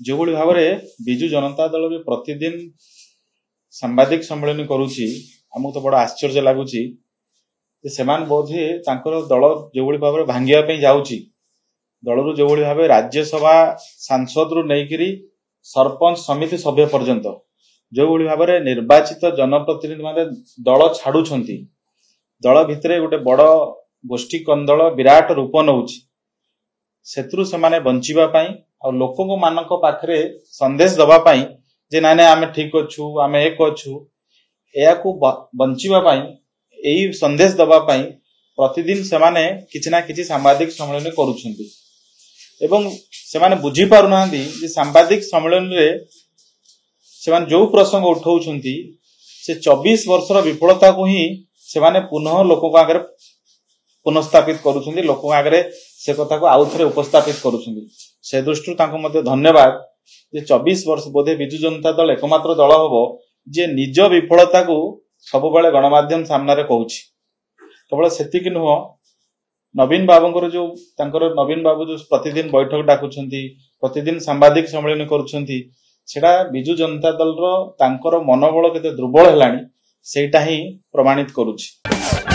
जो भाव में विजु जनता दल भी प्रतिदिन सांबादिक सम्मेलन करुच्ची आमको तो बड़ा आश्चर्य लगुच बोधे दल जो भाव में भांगापी जाऊँगी दल जो भाव राज्यसभा सांसद रु नहीं सरपंच समिति सभ्य पर्यंत जो भाव में निर्वाचित जनप्रतिनिधि माने दल छाड़ुंट दल भितर गोटे बड़ गोष्ठी कंदल विराट रूप नौची सेतु से बचापी आ लोक मानक पाखरे संदेश दवापाई जे ना ना आम ठीक अच्छु आम एक अच्छु या बचापी यही संदेश दवापाई प्रतिदिन से माने किछि ना किछि सांबादिक सम्मेलन करुछंती एवं से माने बुझी पारु नांदी जे सांबादिक सम्मेलन रे से माने जो प्रसंग उठाउछंती से 24 वर्षर विफलता को ही से माने पुनः लोक आगे पुनःस्थापित करुछंती लोक आगे से कथा को आउ थे उपस्थापित करुछंती से दृष्टि धन्यवाद जे 24 वर्ष बोधे विजु जनता दल एकमात्र दल हम जे निज विफलता को सब बेले गणमाध्यम सामने कहूची केवल सेतिक नुह नवीन बाबूंकर जो नवीन बाबू जो प्रतिदिन बैठक डाकुछंती प्रतिदिन सांबादिक सम्मेलन करुछंती सेटा विजु जनता दल रो तांकर मनोबल केते दुर्बल हेलानी सेटा ही प्रमाणित करुची।